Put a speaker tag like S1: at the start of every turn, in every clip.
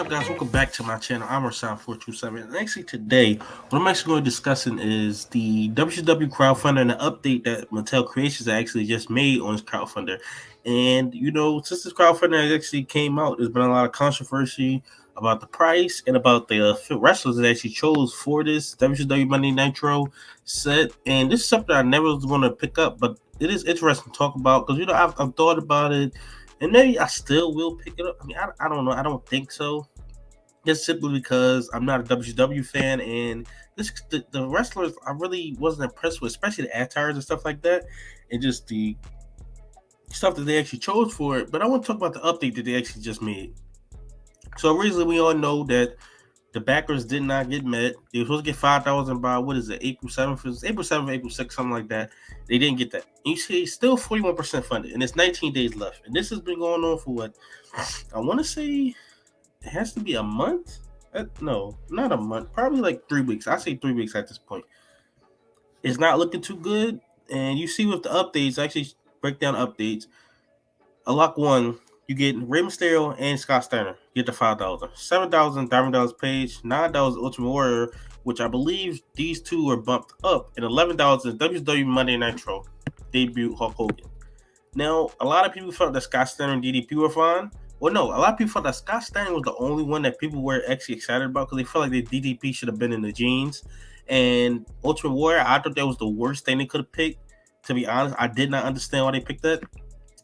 S1: up, guys? Welcome back to my channel. I'm Rasan427. And actually, today, what I'm actually going to be discussing is the WCW crowdfunder and the update that Mattel Creations actually just made on this crowdfunder. And, since this crowdfunder actually came out, there's been a lot of controversy about the price and about the wrestlers that actually chose for this WCW Monday Nitro set. And this is something I never was going to pick up, but it is interesting to talk about because, I've thought about it. And maybe I still will pick it up. I mean, I don't know. I don't think so. Just simply because I'm not a WCW fan, and the wrestlers I really wasn't impressed with, especially the attires and stuff like that, and just the stuff that they actually chose for it. But I want to talk about the update that they actually just made. So originally, we all know that the backers did not get met. They were supposed to get 5,000 by April 7th, April 7th, April 6th, something like that. They didn't get that. And you see, it's still 41% funded, and it's 19 days left. And this has been going on for what? I want to say it has to be a month. No, not a month. Probably like 3 weeks. I say 3 weeks at this point. It's not looking too good. And you see with the updates, actually break down updates. A lock one, you get Rey Mysterio and Scott Steiner. You get the 5,000. 7,000 Diamond Dallas Page, 9,000 Ultimate Warrior, which I believe these two are bumped up, and 11,000 WCW Monday Nitro debut Hulk Hogan. Now, a lot of people felt that Scott Steiner and DDP were fine. Well, no, a lot of people felt that Scott Steiner was the only one that people were actually excited about because they felt like the DDP should have been in the jeans. And Ultimate Warrior, I thought that was the worst thing they could have picked. To be honest, I did not understand why they picked that.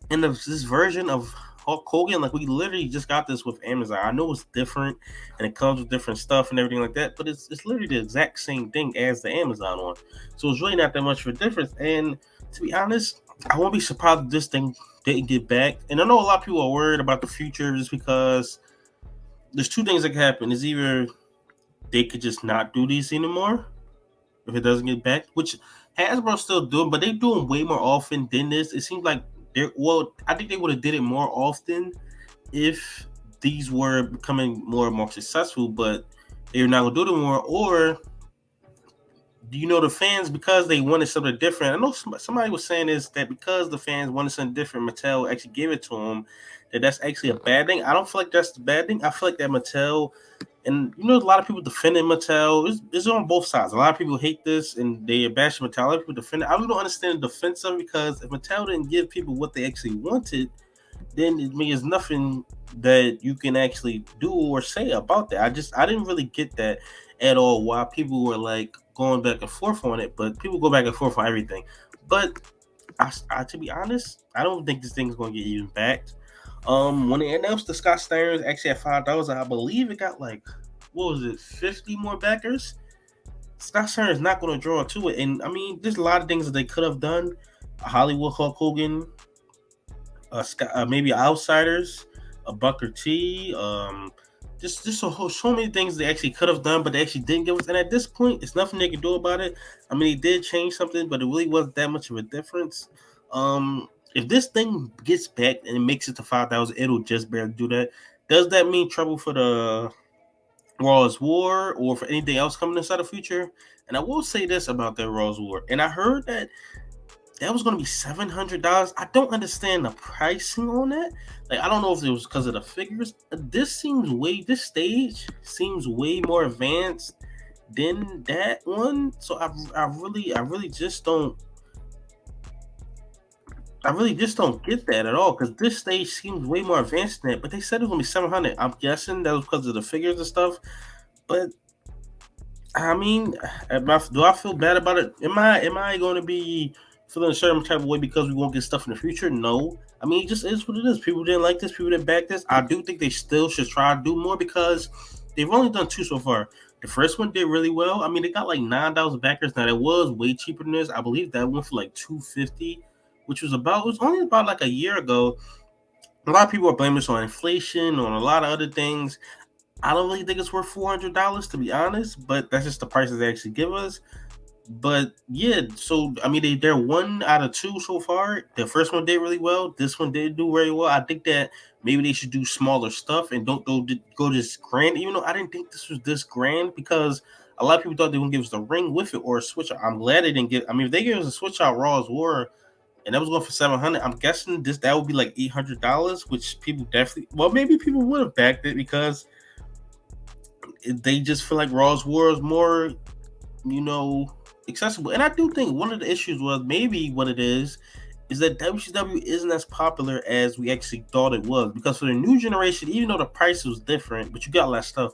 S1: And this version of Hulk Hogan, like we literally just got this with Amazon. I know it's different and it comes with different stuff and everything like that, but it's literally the exact same thing as the Amazon one. So it's really not that much of a difference. And to be honest, I won't be surprised if this thing didn't get back. And I know a lot of people are worried about the future just because there's two things that can happen. Is either they could just not do these anymore if it doesn't get back, which Hasbro's still doing, but they're doing way more often than this. It seems like I think they would have did it more often if these were becoming more and more successful, but they're not gonna do it anymore. Or the fans, because they wanted something different. I know somebody was saying this, that because the fans wanted something different, Mattel actually gave it to them. That's actually a bad thing. I don't feel like that's the bad thing. I feel like that Mattel, and a lot of people defending Mattel. It's on both sides. A lot of people hate this and they bash Mattel. A lot of people defend it. I really don't understand the defense of it, because if Mattel didn't give people what they actually wanted, then it means nothing that you can actually do or say about that. I didn't really get that at all, why people were like going back and forth on it, but people go back and forth on everything. But to be honest, I don't think this thing's going to get even backed. When they announced the Scott Steiners actually at $5, I believe it got like, 50 more backers. Scott Steiner is not going to draw to it, and I mean, there's a lot of things that they could have done. Hollywood Hulk Hogan, maybe Outsiders, a Booker T, just so many things they actually could have done, but they actually didn't give us. And at this point, it's nothing they can do about it. I mean, they did change something, but it really wasn't that much of a difference. If this thing gets back and it makes it to 5,000, it'll just barely do that. Does that mean trouble for the Raw's War or for anything else coming inside the future? And I will say this about the Raw's War, and I heard that was going to be $700. I don't understand the pricing on that. Like, I don't know if it was because of the figures. This stage seems way more advanced than that one. So I really just don't get that at all, because this stage seems way more advanced than that. But they said it was going to be 700. I'm guessing that was because of the figures and stuff. But I mean, do I feel bad about it? Am I going to be feeling a certain type of way because we won't get stuff in the future? No. I mean, it just is what it is. People didn't like this. People didn't back this. I do think they still should try to do more, because they've only done 2 so far. The first one did really well. I mean, they got like 9,000 backers. Now, it was way cheaper than this. I believe that went for like $250, which was only about like a year ago. A lot of people are blaming this on inflation, on a lot of other things. I don't really think it's worth $400, to be honest, but that's just the prices they actually give us. But yeah, so I mean, they're 1 out of 2 so far. The first one did really well. This one did do very well. I think that maybe they should do smaller stuff and don't go this grand. Even though I didn't think this was this grand, because a lot of people thought they were gonna give us the ring with it or a switch out. I'm glad they didn't give. I mean, if they gave us a switch out Raw's War, and that was going for $700, I'm guessing that would be like $800, which people definitely. Well, maybe people would have backed it, because they just feel like Raw's War is more, accessible. And I do think one of the issues was maybe what it is that WCW isn't as popular as we actually thought it was. Because for the new generation, even though the price was different, but you got less stuff,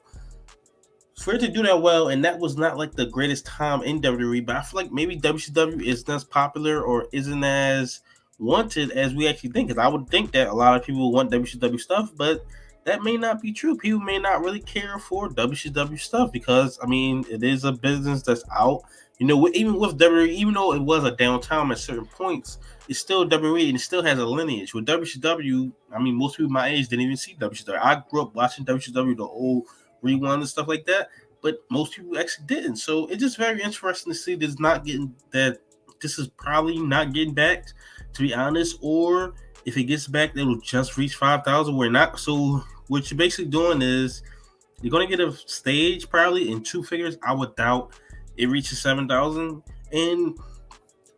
S1: for it to do that well, and that was not like the greatest time in WWE, but I feel like maybe WCW isn't as popular or isn't as wanted as we actually think. Because I would think that a lot of people want WCW stuff, but that may not be true. People may not really care for WCW stuff because, I mean, it is a business that's out. Even with WWE, even though it was a downtime at certain points, it's still WWE and it still has a lineage. With WCW, I mean, most people my age didn't even see WCW. I grew up watching WCW, the old rewind and stuff like that, but most people actually didn't. So it's just very interesting to see this is probably not getting back, to be honest, or if it gets back, it'll just reach 5,000. We're not. So what you're basically doing is you're going to get a stage probably in 2 figures. I would doubt it reaches 7,000. And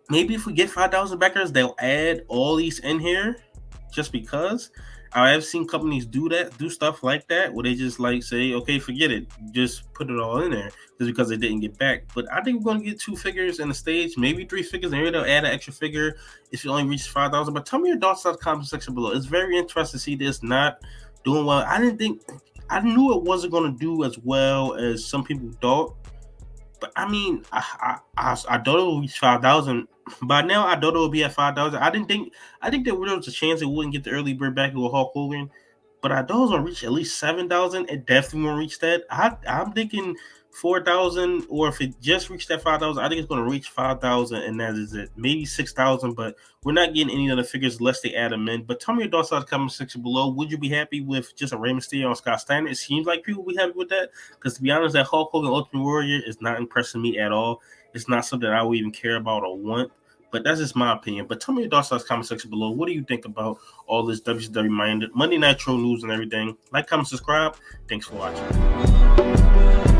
S1: maybe if we get 5,000 backers, they'll add all these in here just because. I have seen companies do stuff like that, where they just like say, okay, forget it, just put it all in there, just because they didn't get back. But I think we're going to get 2 figures in the stage, maybe 3 figures, and maybe they'll add an extra figure if it only reaches 5,000. But tell me your thoughts in the comment section below. It's very interesting to see this not doing well. I knew it wasn't going to do as well as some people thought. But I mean, I thought it would reach 5,000. By now, I thought it would be at 5,000. I think there was a chance it wouldn't get the early bird back with Hulk Hogan, but I thought it was gonna reach at least 7,000. It definitely won't reach that. I'm thinking 4,000, or if it just reached that 5,000, I think it's gonna reach 5,000, and that is it. Maybe 6,000, but we're not getting any other figures unless they add them in. But tell me your thoughts in the comment section below. Would you be happy with just a Rey Mysterio on Scott Steiner? It seems like people will be happy with that, because to be honest, that Hulk Hogan Ultimate Warrior is not impressing me at all. It's not something I would even care about or want. But that's just my opinion. But tell me your thoughts in the comment section below. What do you think about all this WCW Monday Nitro news and everything? Like, comment, subscribe. Thanks for watching.